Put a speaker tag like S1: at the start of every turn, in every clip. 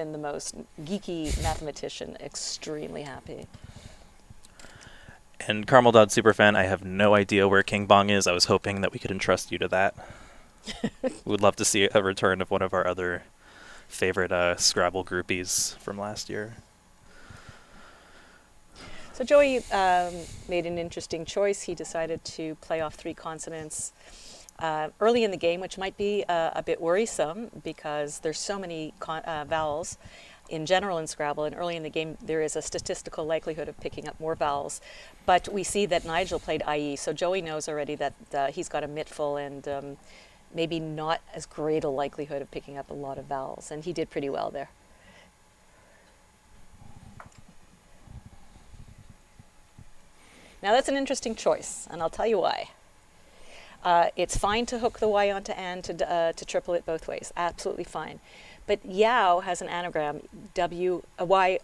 S1: even the most geeky mathematician extremely happy.
S2: And Carmel Dodd Superfan, I have no idea where King Bong is. I was hoping that we could entrust you to that. We'd love to see a return of one of our other favorite Scrabble groupies from last year.
S1: So Joey made an interesting choice. He decided to play off 3 consonants early in the game, which might be a bit worrisome because there's so many vowels in general in Scrabble, and early in the game there is a statistical likelihood of picking up more vowels. But we see that Nigel played IE, so Joey knows already that he's got a mittful and maybe not as great a likelihood of picking up a lot of vowels, and he did pretty well there. Now that's an interesting choice, and I'll tell you why. It's fine to hook the Y onto and to triple it both ways, absolutely fine. But Yao has an anagram, Y-O-W-E,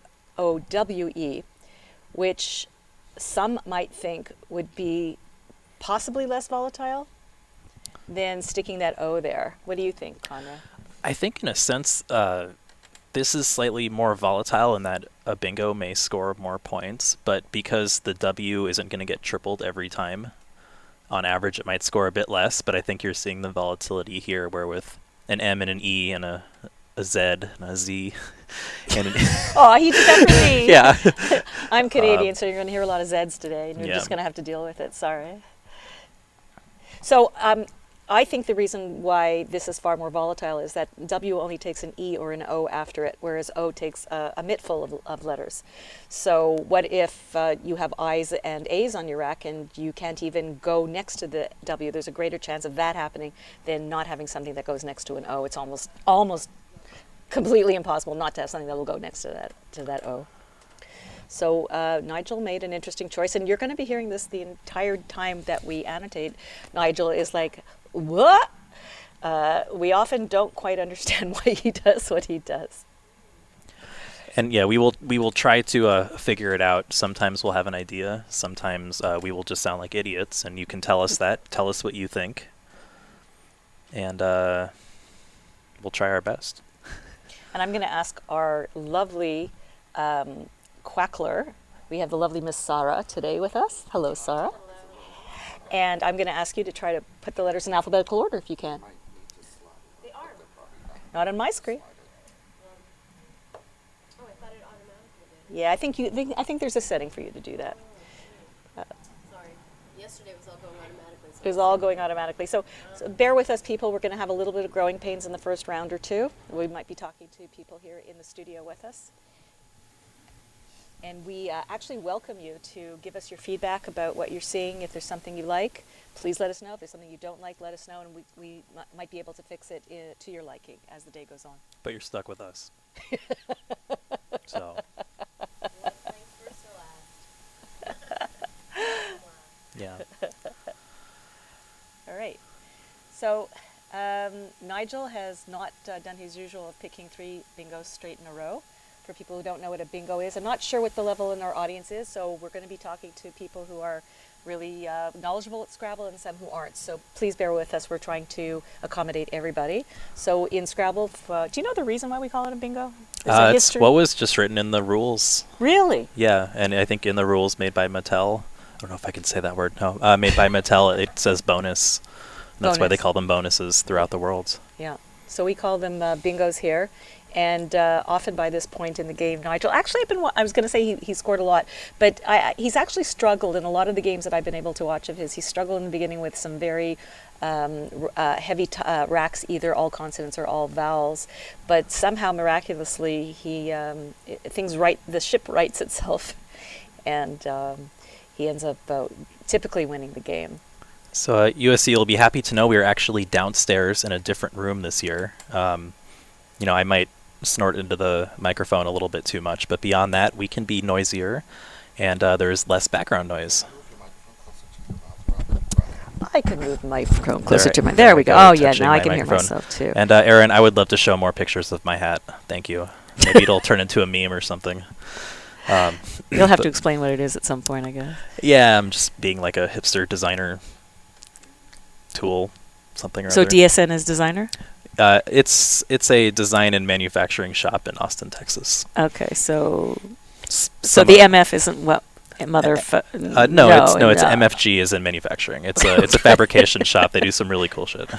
S1: which some might think would be possibly less volatile than sticking that O there. What do you think, Conrad?
S2: I think in a sense, this is slightly more volatile in that a bingo may score more points, but because the W isn't going to get tripled every time, on average it might score a bit less, but I think you're seeing the volatility here where with an M and an E and a Z and a Z. And
S1: oh, he did that for me.
S2: Yeah.
S1: I'm Canadian, so you're going to hear a lot of Zs today, and you're just going to have to deal with it. Sorry. So I think the reason why this is far more volatile is that W only takes an E or an O after it, whereas O takes a mittful of letters. So what if you have I's and A's on your rack and you can't even go next to the W? There's a greater chance of that happening than not having something that goes next to an O. It's almost completely impossible not to have something that will go next to that O. So Nigel made an interesting choice, and you're going to be hearing this the entire time that we annotate. Nigel is like, what? We often don't quite understand why he does what he does.
S2: And yeah, we will try to figure it out. Sometimes we'll have an idea. Sometimes we will just sound like idiots, and you can tell us that. Tell us what you think, and we'll try our best.
S1: And I'm going to ask our lovely quackler. We have the lovely Miss Sarah today with us. Hello, Sarah. Hello. And I'm going to ask you to try to put the letters in alphabetical order if you can.
S3: They are.
S1: Not on my screen.
S3: Oh, I thought it automatically did.
S1: Yeah, I think there's a setting for you to do that.
S3: Sorry. Yesterday it was all going automatically.
S1: It was all going automatically. So bear with us, people. We're going to have a little bit of growing pains in the first round or two. We might be talking to people here in the studio with us. And we actually welcome you to give us your feedback about what you're seeing. If there's something you like, please let us know. If there's something you don't like, let us know, and we might be able to fix it to your liking as the day goes on.
S2: But you're stuck with us. So. Yeah.
S1: All right. So Nigel has not done his usual of picking 3 bingos straight in a row. For people who don't know what a bingo is, I'm not sure what the level in our audience is, so we're going to be talking to people who are really knowledgeable at Scrabble and some who aren't. So please bear with us. We're trying to accommodate everybody. So in Scrabble, do you know the reason why we call it a bingo?
S2: It's what was just written in the rules.
S1: Really?
S2: Yeah, and I think in the rules made by Mattel, I don't know if I can say that word, no, made by Mattel, it says bonus. And that's why they call them bonuses throughout the world.
S1: Yeah, so we call them bingos here. And often by this point in the game, Nigel, actually I was going to say he scored a lot, but he's actually struggled in a lot of the games that I've been able to watch of his. He struggled in the beginning with some very heavy racks, either all consonants or all vowels, but somehow miraculously the ship rights itself, and he ends up typically winning the game.
S2: So USC will be happy to know we are actually downstairs in a different room this year. I might snort into the microphone a little bit too much, but beyond that, we can be noisier, and there's less background noise.
S1: I can move my microphone closer to my... There we go. Oh, yeah, now I can hear myself, too.
S2: And Aaron, I would love to show more pictures of my hat. Thank you. Maybe it'll turn into a meme or something.
S1: You'll have to explain what it is at some point, I guess.
S2: Yeah, I'm just being like a hipster designer tool, something or other.
S1: So DSN is designer?
S2: It's a design and manufacturing shop in Austin, Texas.
S1: Okay, so
S2: Some
S1: the
S2: of-
S1: MF isn't what
S2: no, it's
S1: no.
S2: MFG is in manufacturing. It's a fabrication shop. They do some really cool shit.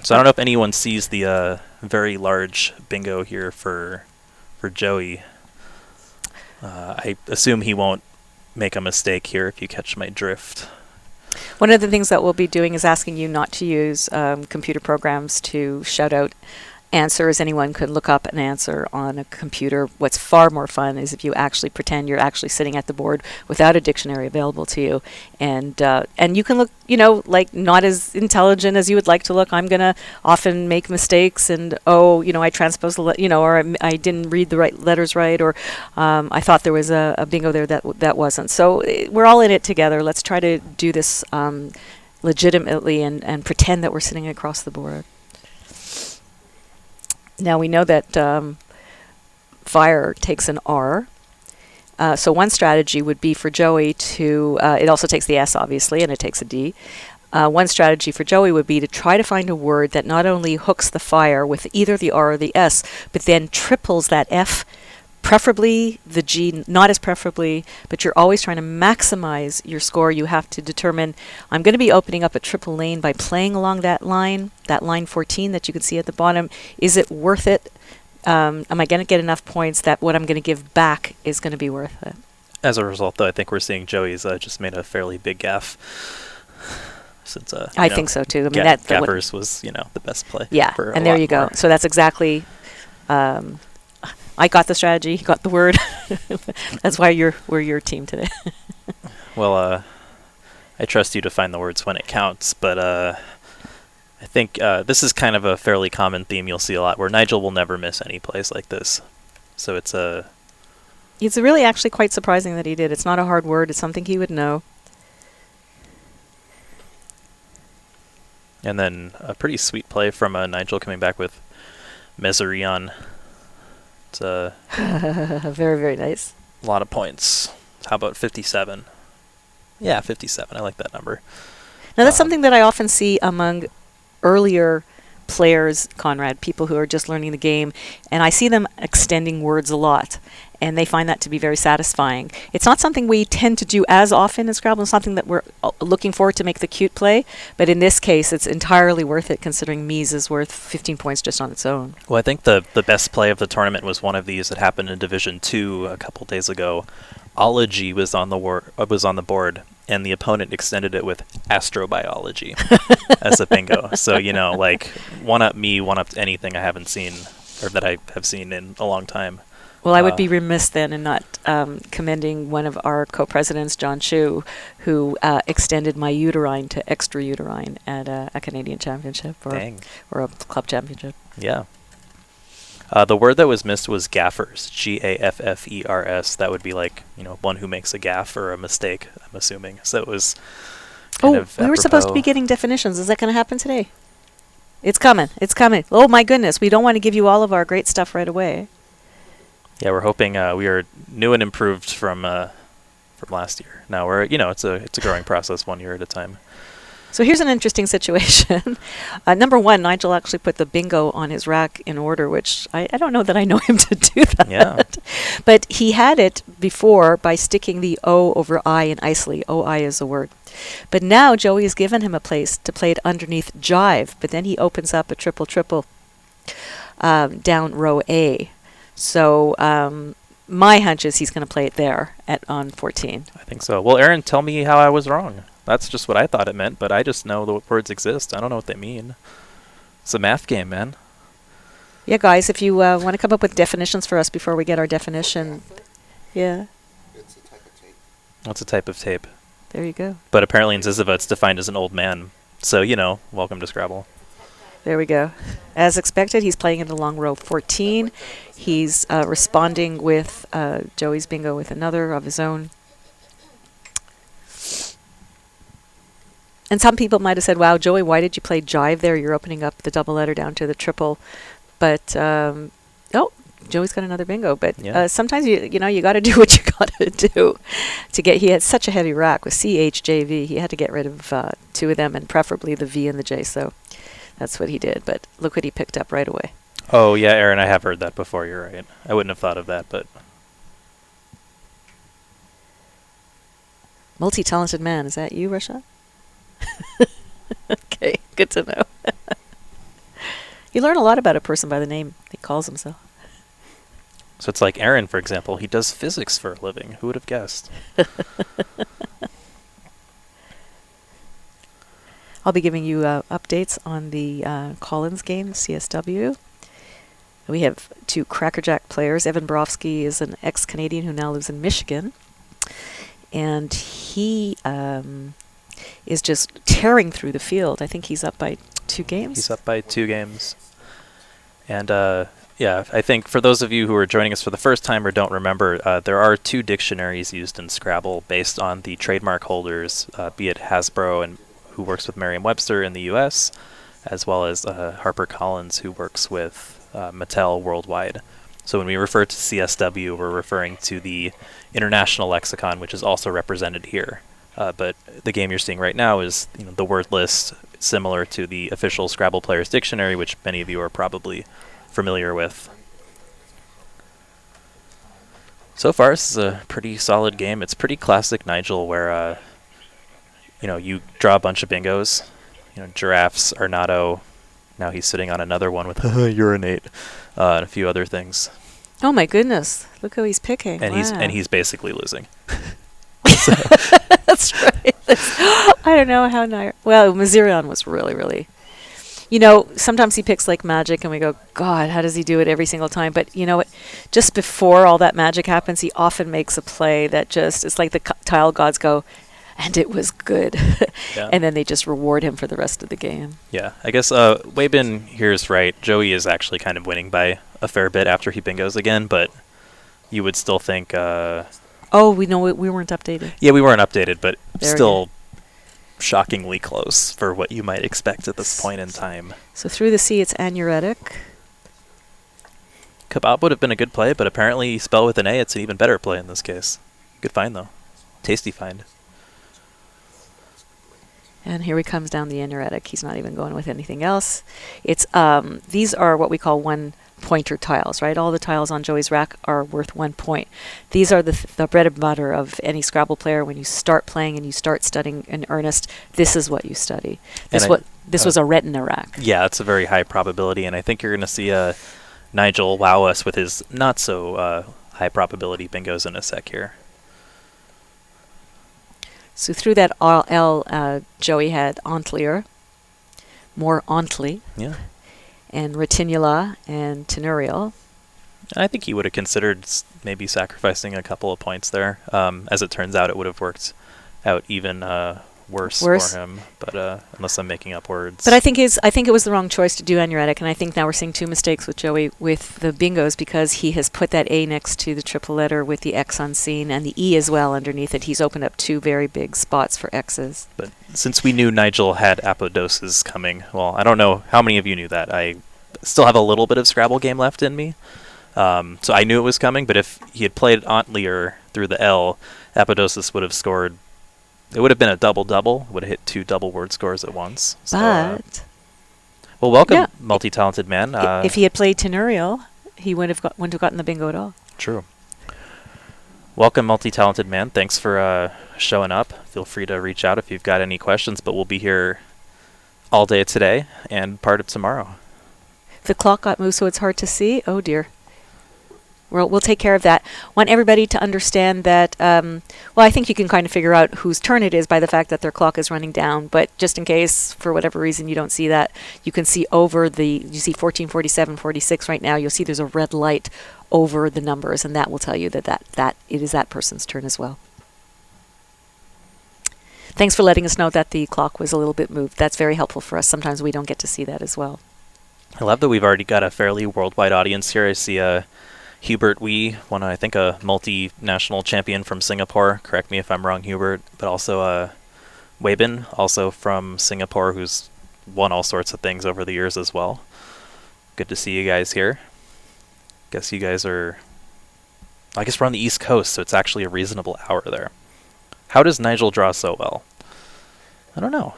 S2: So I don't know if anyone sees the very large bingo here for Joey. I assume he won't make a mistake here if you catch my drift.
S1: One of the things that we'll be doing is asking you not to use computer programs to shout out answers. Anyone could look up an answer on a computer. What's far more fun is if you actually pretend you're actually sitting at the board without a dictionary available to you, and you can look, like not as intelligent as you would like to look. I'm gonna often make mistakes, and I transposed or I didn't read the right letters right, or I thought there was a bingo there that wasn't. So we're all in it together. Let's try to do this legitimately and pretend that we're sitting across the board. Now we know that fire takes an R. So one strategy would be for Joey to, it also takes the S obviously, and it takes a D. One strategy for Joey would be to try to find a word that not only hooks the fire with either the R or the S, but then triples that F, preferably the G, not as preferably, but you're always trying to maximize your score. You have to determine, I'm going to be opening up a triple lane by playing along that line 14 that you can see at the bottom. Is it worth it? Am I going to get enough points that what I'm going to give back is going to be worth it?
S2: As a result, though, I think we're seeing Joey's just made a fairly big gaffe. Since
S1: I think so too. I mean,
S2: gaffers was the best play.
S1: Yeah, and there you go. So that's exactly. I got the strategy, he got the word. That's why we're your team today.
S2: Well, I trust you to find the words when it counts, but I think this is kind of a fairly common theme you'll see a lot, where Nigel will never miss any plays like this. So it's really actually quite surprising that he did. It's not a hard word. It's something he would know. And then a pretty sweet play from Nigel coming back with Meserion. It's
S1: very, very nice.
S2: A lot of points. How about 57? Yeah, 57. I like that number.
S1: Now, that's something that I often see among earlier players, Conrad, people who are just learning the game, and I see them extending words a lot, and they find that to be very satisfying. It's not something we tend to do as often in Scrabble. It's something that we're looking forward to make the cute play, but in this case, it's entirely worth it, considering Mies is worth 15 points just on its own.
S2: Well, I think the best play of the tournament was one of these that happened in Division 2 a couple days ago. Ology was on the board, and the opponent extended it with astrobiology as a bingo. So, one up me, one up anything I haven't seen, or that I have seen in a long time.
S1: Well, I would be remiss then in not commending one of our co-presidents, John Chu, who extended my uterine to extrauterine at a Canadian championship or a club championship.
S2: Yeah. The word that was missed was gaffers, Gaffers. That would be like, one who makes a gaff or a mistake, I'm assuming. So it was kind of
S1: we were supposed to be getting definitions. Is that going to happen today? It's coming. It's coming. Oh, my goodness. We don't want to give you all of our great stuff right away.
S2: Yeah, we're hoping we are new and improved from last year. Now we're, it's a growing process, 1 year at a time.
S1: So here's an interesting situation. Number one, Nigel actually put the bingo on his rack in order, which I don't know that I know him to do that.
S2: Yeah.
S1: But he had it before by sticking the O over I in Isley. O-I is a word. But now Joey has given him a place to play it underneath jive, but then he opens up a triple down row A. So my hunch is he's going to play it there on 14.
S2: I think so. Well, Aaron, tell me how I was wrong. That's just what I thought it meant, but I just know the words exist. I don't know what they mean. It's a math game, man.
S1: Yeah, guys, if you want to come up with definitions for us before we get our definition. Yeah.
S4: It's a type of tape.
S2: What's a type of tape?
S1: There you go.
S2: But apparently in Ziziva it's defined as an old man. So, welcome to Scrabble.
S1: There we go. As expected, he's playing it along row 14. He's responding with Joey's bingo with another of his own. And some people might have said, wow, Joey, why did you play jive there? You're opening up the double letter down to the triple. But, Joey's got another bingo, but
S2: Yeah.
S1: sometimes you got to do what you got to do to get. He had such a heavy rack with CHJV. He had to get rid of 2 of them, and preferably the V and the J. So that's what he did. But look what he picked up right away.
S2: Oh yeah, Aaron, I have heard that before. You're right. I wouldn't have thought of that, but
S1: Multi-talented man. Is that you, Rasha? Okay, good to know. You learn a lot about a person by the name he calls himself.
S2: so it's like Aaron, for example. He does physics for a living. Who would have guessed?
S1: I'll be giving you updates on the Collins game, CSW. We have 2 crackerjack players. Evan Barofsky is an ex-Canadian who now lives in Michigan. And he is just tearing through the field. I think he's up by 2 games.
S2: He's up by 2 games. And yeah, I think for those of you who are joining us for the first time or don't remember, there are 2 dictionaries used in Scrabble based on the trademark holders, be it Hasbro, and who works with Merriam-Webster in the U.S., as well as HarperCollins, who works with Mattel worldwide. So when we refer to CSW, we're referring to the International Lexicon, which is also represented here. But the game you're seeing right now is the word list, similar to the official Scrabble Players Dictionary, which many of you are probably familiar with. So far, this is a pretty solid game. It's pretty classic Nigel, where you draw a bunch of bingos. Giraffes, Arnado. Now he's sitting on another one with urinate, and a few other things.
S1: Oh my goodness! Look who he's picking.
S2: And
S1: wow.
S2: he's basically losing.
S1: That's right. I don't know how well, Mazirion was really. Sometimes he picks like magic, and we go, God, how does he do it every single time? But you know what? Just before all that magic happens, he often makes a play that just it's like the tile gods go, and it was good.
S2: Yeah.
S1: And then they just reward him for the rest of the game.
S2: Yeah, I guess Weibin here is right. Joey is actually kind of winning by a fair bit after he bingos again, but you would still think...
S1: oh, we weren't updated.
S2: Yeah, we weren't updated, but
S1: there
S2: still shockingly close for what you might expect at this point in time.
S1: So through the C, it's anuretic.
S2: Kebab would have been a good play, but apparently spell with an A, it's an even better play in this case. Good find, though. Tasty find.
S1: And here he comes down the anuretic. He's not even going with anything else. It's these are what we call 1-pointer tiles, right? All the tiles on Joey's rack are worth 1 point. These are the bread and butter of any Scrabble player. When you start playing and you start studying in earnest, this is what you study. This was a retina rack.
S2: Yeah, it's a very high probability, and I think you're going to see Nigel wow us with his not so high probability bingos in a sec here.
S1: So through that L, Joey had Antlier, more Antli,
S2: Yeah.
S1: and Retinula and Tenurial.
S2: I think he would have considered maybe sacrificing a couple of points there. As it turns out, it would have worked out even worse for him. But unless I'm making up words.
S1: But I think it was the wrong choice to do anuretic, and I think now we're seeing 2 mistakes with Joey with the bingos because he has put that A next to the triple letter with the X unseen and the E as well underneath it. He's opened up 2 very big spots for X's.
S2: But since we knew Nigel had apodoses coming, well, I don't know how many of you knew that. I still have a little bit of Scrabble game left in me. So I knew it was coming, but if he had played Antlier through the L, apodosis would have scored. It would have been a double-double. Would have hit 2 double word scores at once. So,
S1: But
S2: well, welcome, multi-talented man.
S1: If he had played Tenurial, he wouldn't have gotten the bingo at all.
S2: True. Welcome, multi-talented man. Thanks for showing up. Feel free to reach out if you've got any questions, but we'll be here all day today and part of tomorrow.
S1: The clock got moved, so it's hard to see. Oh, dear. We'll take care of that. Want everybody to understand that, well, I think you can kind of figure out whose turn it is by the fact that their clock is running down. But just in case, for whatever reason, you don't see that, you can see you see 14, 47, 46 right now. You'll see there's a red light over the numbers, and that will tell you that it is that person's turn as well. Thanks for letting us know that the clock was a little bit moved. That's very helpful for us. Sometimes we don't get to see that as well.
S2: I love that we've already got a fairly worldwide audience here. I see Hubert Wee, I think a multinational champion from Singapore. Correct me if I'm wrong, Hubert. But also Weibin, also from Singapore, who's won all sorts of things over the years as well. Good to see you guys here. Guess you guys are... I guess we're on the East Coast, so it's actually a reasonable hour there. How does Nigel draw so well? I don't know.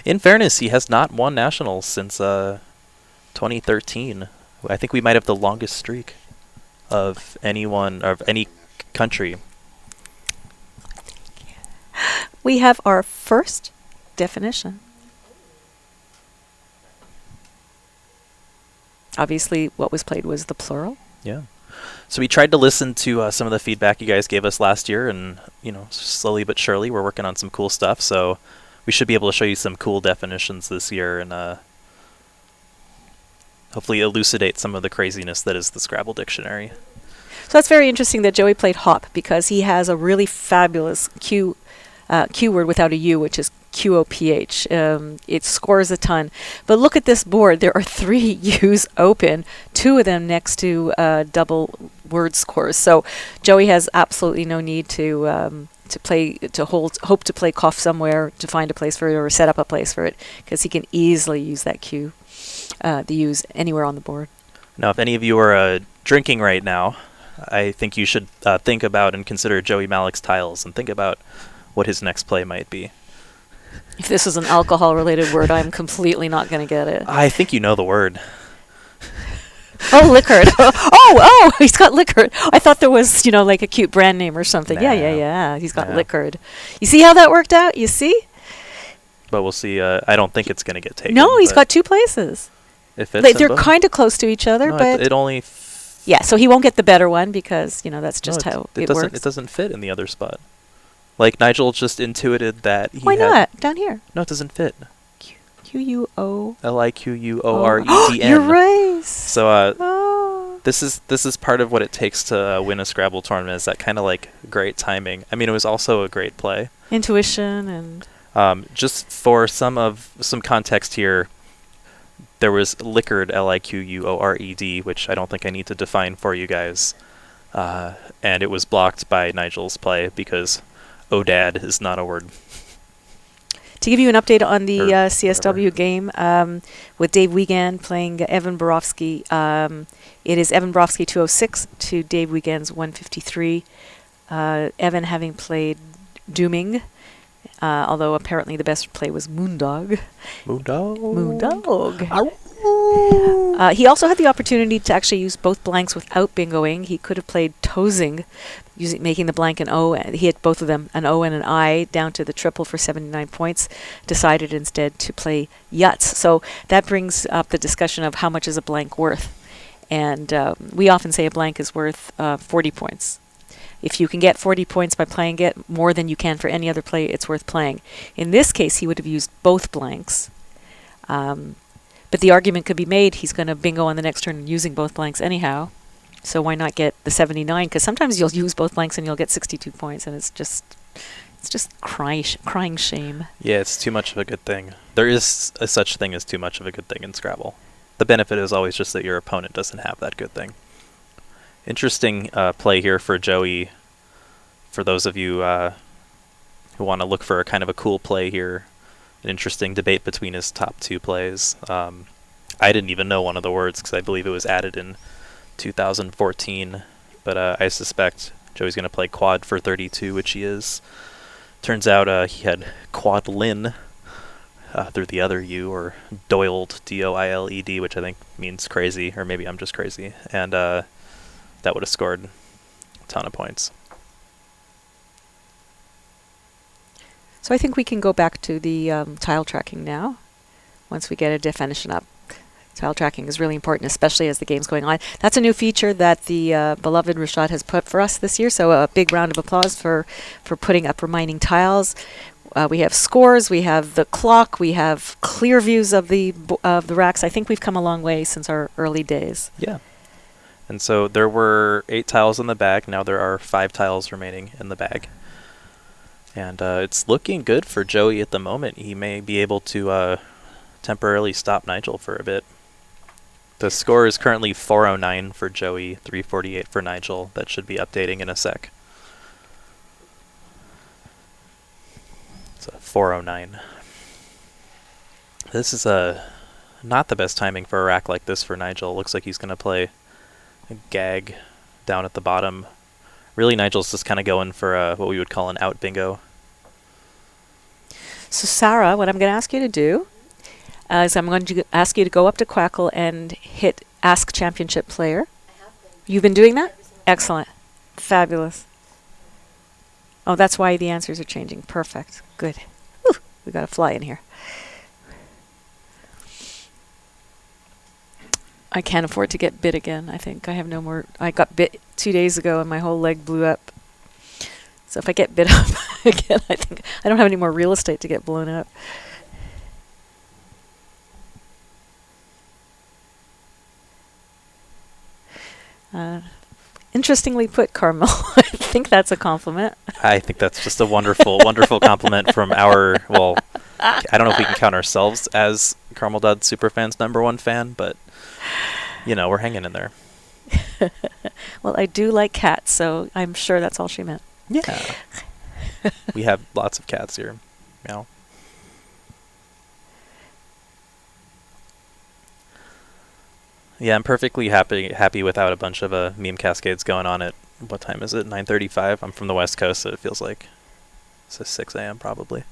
S2: In fairness, he has not won nationals since 2013. I think we might have the longest streak of anyone, of any country.
S1: We have our first definition. Obviously, what was played was the plural.
S2: Yeah. So we tried to listen to some of the feedback you guys gave us last year, and slowly but surely we're working on some cool stuff. So we should be able to show you some cool definitions this year, and hopefully elucidate some of the craziness that is the Scrabble dictionary.
S1: So that's very interesting that Joey played hop, because he has a really fabulous Q word without a U, which is QOPH. It scores a ton. But look at this board. There are 3 U's open, 2 of them next to double word scores. So Joey has absolutely no need to hope to play cough somewhere to find a place for it or set up a place for it, because he can easily use that Q, the U's anywhere on the board.
S2: Now, if any of you are drinking right now, I think you should think about and consider Joey Mallick's tiles and think about what his next play might be.
S1: If this is an alcohol-related word, I'm completely not going to get it.
S2: I think you know the word.
S1: Oh, liquored. oh, he's got liquored. I thought there was, like a cute brand name or something.
S2: Nah.
S1: Yeah. He's got liquored. You see how that worked out? You see?
S2: But we'll see. I don't think it's going to get taken.
S1: No, he's got 2 places.
S2: If it's
S1: They're kind of close to each other,
S2: no,
S1: but
S2: it only...
S1: yeah, so he won't get the better one because, that's just how it works.
S2: It doesn't fit in the other spot. Like, Nigel just intuited that he
S1: Why not? Down here.
S2: No, it doesn't fit.
S1: Q-U-O...
S2: Liquoredn.
S1: You're right.
S2: So, this is part of what it takes to win a Scrabble tournament, is that kind of, great timing. I mean, it was also a great play.
S1: Intuition and...
S2: just for some context here, there was liquored, Liquored, which I don't think I need to define for you guys. And it was blocked by Nigel's play because Odad is not a word.
S1: To give you an update on the CSW game, with Dave Wiegand playing Evan Barofsky, it is Evan Barofsky 206 to Dave Wiegand's 153. Evan having played Dooming, although apparently the best play was Moondog. Moondog. He also had the opportunity to actually use both blanks without bingoing. He could have played Tosing, making the blank an O. He hit both of them, an O and an I, down to the triple for 79 points. Decided instead to play Yuts. So that brings up the discussion of how much is a blank worth. And we often say a blank is worth 40 points. If you can get 40 points by playing it more than you can for any other play, it's worth playing. In this case, he would have used both blanks. But the argument could be made he's going to bingo on the next turn using both blanks anyhow. So why not get the 79? Because sometimes you'll use both blanks and you'll get 62 points, and it's just crying shame.
S2: Yeah, it's too much of a good thing. There is a such thing as too much of a good thing in Scrabble. The benefit is always just that your opponent doesn't have that good thing. Interesting play here for Joey. For those of you who want to look for a kind of a cool play here, an interesting debate between his top 2 plays. I didn't even know one of the words because I believe it was added in 2014, but I suspect Joey's going to play quad for 32, which he is. Turns out he had quadlin through the other U, or doiled, D-O-I-L-E-D, which I think means crazy, or maybe I'm just crazy, and that would have scored a ton of points.
S1: So I think we can go back to the tile tracking now, once we get a definition up. Tile tracking is really important, especially as the game's going on. That's a new feature that the beloved Rashad has put for us this year, so a big round of applause for putting up reminding tiles. We have scores, we have the clock, we have clear views of the racks. I think we've come a long way since our early days.
S2: Yeah. And so there were 8 tiles in the bag. Now there are 5 tiles remaining in the bag. And it's looking good for Joey at the moment. He may be able to temporarily stop Nigel for a bit. The score is currently 409 for Joey, 348 for Nigel. That should be updating in a sec. So 409. This is not the best timing for a rack like this for Nigel. Looks like he's going to play gag down at the bottom. Really, Nigel's just kind of going for what we would call an out bingo.
S1: So Sarah, what I'm going to ask you to do is I'm going to ask you to go up to Quackle and hit Ask Championship Player.
S3: I have been.
S1: You've been doing that? Excellent. Fabulous. Oh, that's why the answers are changing. Perfect. Good. Whew, we got a fly in here. I can't afford to get bit again, I think. I have no more. I got bit 2 days ago and my whole leg blew up. So if I get bit up again, I think I don't have any more real estate to get blown up. Interestingly put, Carmel. I think that's a compliment.
S2: I think that's just a wonderful, wonderful compliment from our, well, I don't know if we can count ourselves as Carmel Dud Superfans #1 fan, but, you know, we're hanging in there.
S1: Well, I do like cats, so I'm sure that's all she meant.
S2: Yeah. We have lots of cats here. Meow. Yeah, I'm perfectly happy without a bunch of meme cascades going on at, what time is it? 9:35? I'm from the West Coast, so it feels like it's 6 a.m. probably.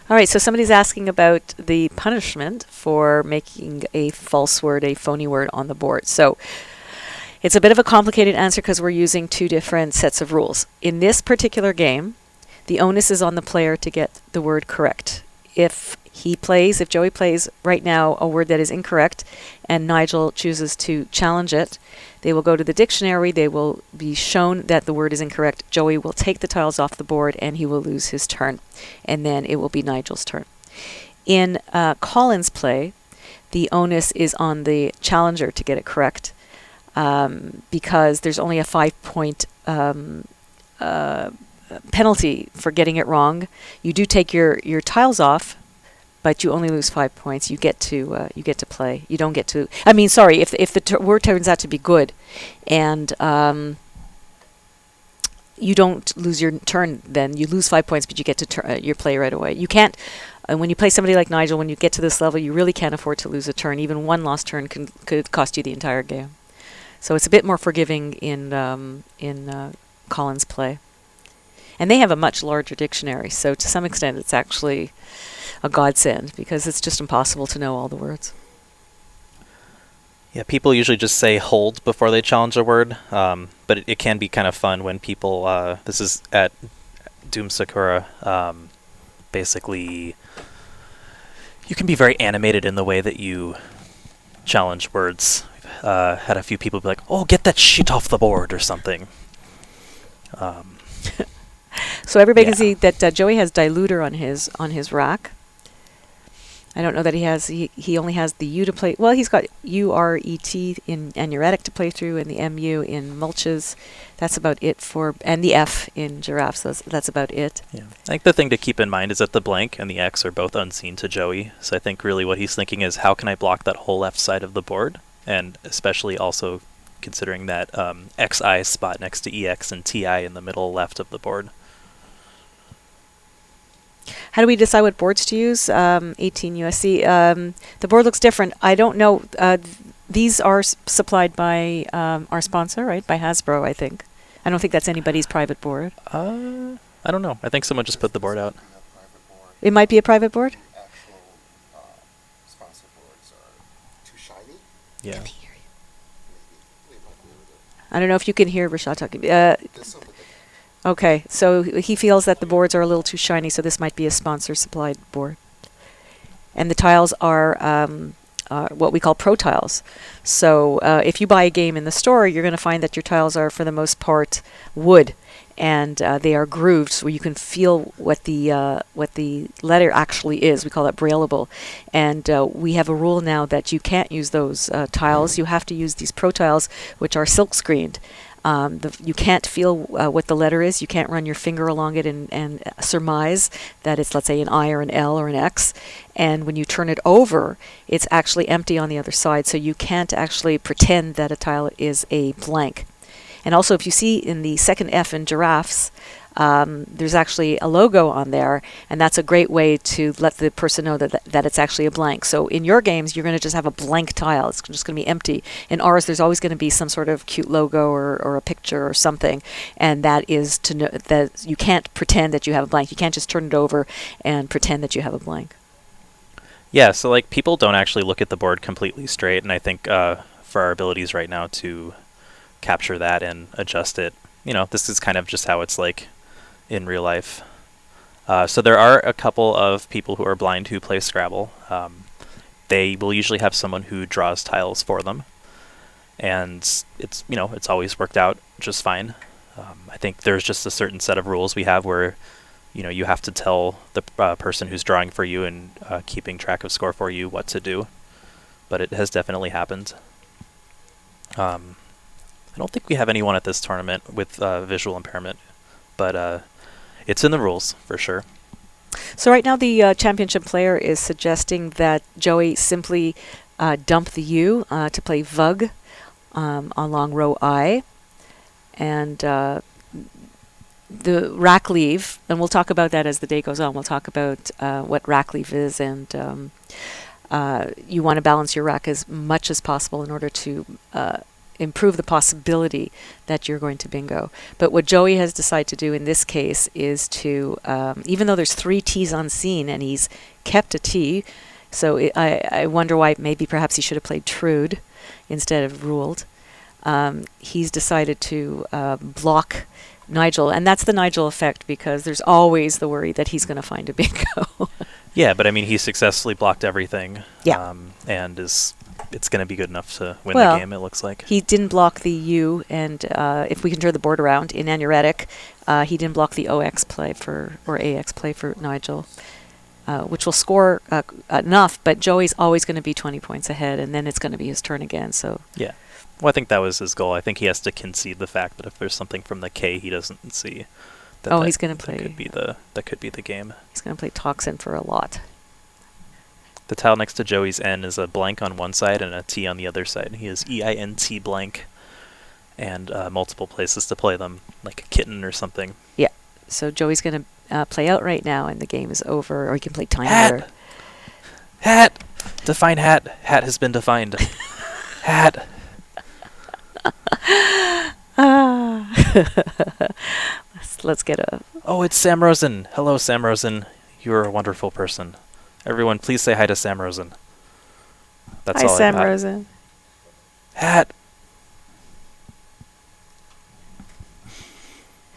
S1: All right, so somebody's asking about the punishment for making a false word, a phony word on the board. So it's a bit of a complicated answer because we're using two different sets of rules. In this particular game, the onus is on the player to get the word correct. If Joey plays right now a word that is incorrect and Nigel chooses to challenge it, they will go to the dictionary, they will be shown that the word is incorrect. Joey will take the tiles off the board and he will lose his turn. And then it will be Nigel's turn. In Colin's play, the onus is on the challenger to get it correct because there's only a 5-point penalty for getting it wrong. You do take your tiles off, but you only lose 5 points. You get to play. You don't get to. I mean, sorry. If the word turns out to be good, and you don't lose your turn, then you lose 5 points, but you get to your play right away. You can't. When you play somebody like Nigel, when you get to this level, you really can't afford to lose a turn. Even one lost turn could cost you the entire game. So it's a bit more forgiving in Colin's play. And they have a much larger dictionary, so to some extent it's actually a godsend because it's just impossible to know all the words.
S2: Yeah, people usually just say hold before they challenge a word, but it can be kind of fun when people, this is at Doom Sakura, basically you can be very animated in the way that you challenge words. Had a few people be like, oh, get that shit off the board or something.
S1: So everybody can see that Joey has diluter on his rack. I don't know that he only has the U to play. Well, he's got URET in anuretic to play through and the MU in mulches. That's about it and the F in giraffes. So that's about it.
S2: Yeah. I think the thing to keep in mind is that the blank and the X are both unseen to Joey. So I think really what he's thinking is how can I block that whole left side of the board? And especially also considering that XI spot next to EX and TI in the middle left of the board.
S1: How do we decide what boards to use? 18 USC. The board looks different. I don't know. These are supplied by our sponsor, right? By Hasbro, I think. I don't think that's anybody's private board.
S2: I don't know. I think someone just put the board out.
S1: It might be a private board?
S4: The actual sponsor boards are too shiny.
S2: Yeah.
S4: Maybe we might be able to.
S1: I don't know if you can hear Rashad talking.
S4: There's something that
S1: Okay, so he feels that the boards are a little too shiny, so this might be a sponsor-supplied board. And the tiles are what we call pro tiles. So if you buy a game in the store, you're going to find that your tiles are, for the most part, wood, and they are grooved, so you can feel what the letter actually is. We call that brailleable. And we have a rule now that you can't use those tiles. You have to use these pro tiles, which are silk-screened. You can't feel what the letter is. You can't run your finger along it and surmise that it's, let's say, an I or an L or an X. And when you turn it over, it's actually empty on the other side. So you can't actually pretend that a tile is a blank. And also, if you see in the second F in giraffes, there's actually a logo on there, and that's a great way to let the person know that it's actually a blank. So in your games, you're going to just have a blank tile. It's just going to be empty. In ours, there's always going to be some sort of cute logo or a picture or something, and that is to know that you can't pretend that you have a blank. You can't just turn it over and pretend that you have a blank.
S2: Yeah, so like people don't actually look at the board completely straight, and I think for our abilities right now to capture that and adjust it, this is kind of just how it's like in real life. So there are a couple of people who are blind who play Scrabble. They will usually have someone who draws tiles for them, and it's always worked out just fine. I think there's just a certain set of rules we have where you have to tell the person who's drawing for you and keeping track of score for you what to do, but it has definitely happened. I don't think we have anyone at this tournament with visual impairment, but it's in the rules for sure.
S1: So right now the championship player is suggesting that Joey simply dump the U to play Vug along row I, and the rack leave, and we'll talk about that as the day goes on. We'll talk about what rack leave is, and you want to balance your rack as much as possible in order to improve the possibility that you're going to bingo. But what Joey has decided to do in this case is to, even though there's 3 T's on scene and he's kept a T, so I wonder why maybe perhaps he should have played Trude instead of ruled. He's decided to block Nigel, and that's the Nigel effect, because there's always the worry that he's going to find a bingo.
S2: Yeah, but I mean, he successfully blocked everything.
S1: Yeah.
S2: And it's going to be good enough to win the game, it looks like.
S1: He didn't block the U, and if we can turn the board around, in Anuretic, he didn't block the OX play or AX play for Nigel, which will score enough, but Joey's always going to be 20 points ahead, and then it's going to be his turn again. So
S2: yeah. Well, I think that was his goal. I think he has to concede the fact that if there's something from the K he doesn't see,
S1: he's going to play.
S2: That could be the game.
S1: He's going to play Toxin for a lot.
S2: The tile next to Joey's N is a blank on one side and a T on the other side. He has EINT blank and multiple places to play them, like a kitten or something. Yeah.
S1: So Joey's going to play out right now, and the game is over, or he can play Time
S2: Hat! Define hat. Hat has been defined. Hat.
S1: Let's get a...
S2: Oh, it's Sam Rosen. Hello, Sam Rosen. You're a wonderful person. Everyone, please say hi to Sam Rosen. That's
S1: hi,
S2: all
S1: Sam Rosen.
S2: Hat.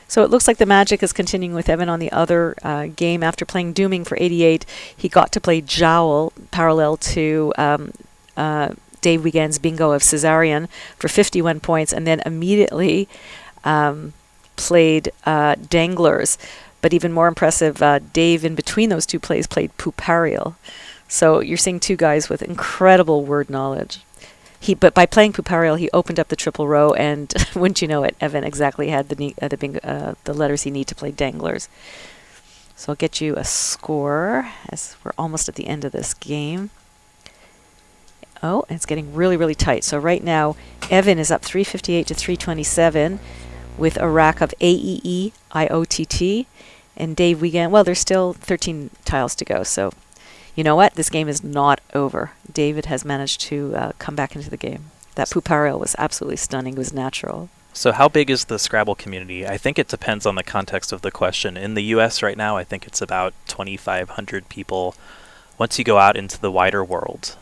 S1: So it looks like the magic is continuing with Evan on the other game. After playing Dooming for 88, he got to play Jowl, parallel to Dave Wiegand's bingo of Caesarian for 51 points, and then immediately played Danglers. But even more impressive, Dave, in between those two plays, played Puparial. So you're seeing two guys with incredible word knowledge. But by playing Puparial, he opened up the triple row, and wouldn't you know it, Evan exactly had the letters he needed to play Danglers. So I'll get you a score, as we're almost at the end of this game. Oh, and it's getting really, really tight. So right now, Evan is up 358 to 327 with a rack of AEE, IOTT, and Dave Wiegand, well, there's still 13 tiles to go. So you know what? This game is not over. David has managed to come back into the game. That Puparial was absolutely stunning. It was natural.
S2: So how big is the Scrabble community? I think it depends on the context of the question. In the U.S. right now, I think it's about 2,500 people. Once you go out into the wider world...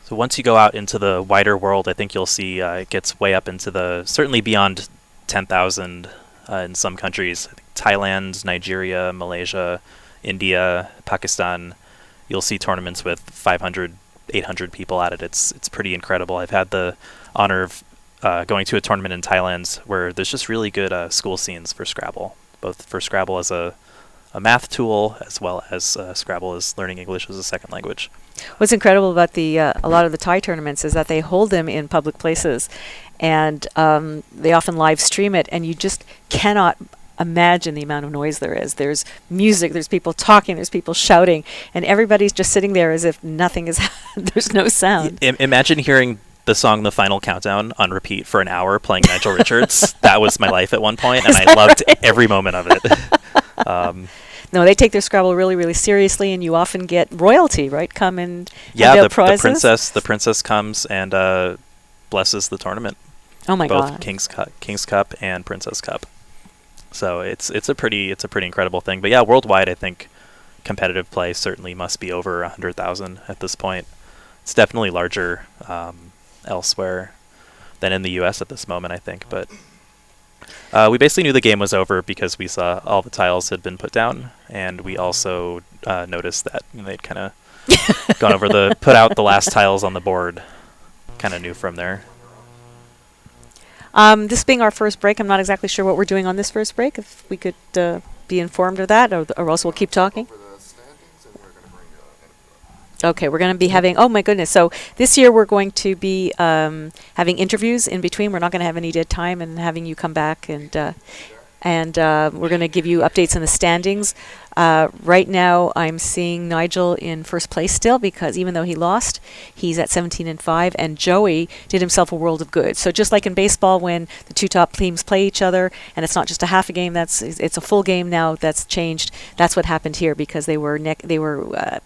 S2: So once you go out into the wider world, I think you'll see it gets way up into the, certainly beyond 10,000 in some countries. I think Thailand, Nigeria, Malaysia, India, Pakistan. You'll see tournaments with 500, 800 people at it. It's pretty incredible. I've had the honor of going to a tournament in Thailand where there's just really good school scenes for Scrabble, both for Scrabble as a math tool as well as Scrabble as learning English as a second language.
S1: What's incredible about a lot of the Thai tournaments is that they hold them in public places, and they often live stream it, and you just cannot imagine the amount of noise there is. There's music, there's people talking, there's people shouting, and everybody's just sitting there as if nothing is there's no sound.
S2: Imagine hearing the song "The Final Countdown" on repeat for an hour playing Nigel Richards. That was my life at one point, and I loved every moment of it.
S1: No, they take their Scrabble really, really seriously, and you often get royalty, right? Come and
S2: Yeah,
S1: hand out
S2: the
S1: prizes.
S2: princess comes and blesses the tournament.
S1: Oh my
S2: Both
S1: God!
S2: King's Cup and Princess Cup. So it's a pretty incredible thing. But yeah, worldwide, I think competitive play certainly must be over 100,000 at this point. It's definitely larger elsewhere than in the U.S. at this moment, I think. But we basically knew the game was over because we saw all the tiles had been put down, and we also noticed that they'd kind of put out the last tiles on the board. Kind of knew from there.
S1: This being our first break, I'm not exactly sure what we're doing on this first break. If we could be informed of that, or else we'll keep talking.
S4: Over the standings, and we're going to bring interview up.
S1: Okay, we're going to be having, oh my goodness. So this year we're going to be having interviews in between. We're not going to have any dead time and having you come back, and we're going to give you updates on the standings. Right now I'm seeing Nigel in first place still, because even though he lost, he's at 17-5, and Joey did himself a world of good. So just like in baseball, when the two top teams play each other and it's not just a half a game, it's a full game now. That's changed. That's what happened here, because they were playing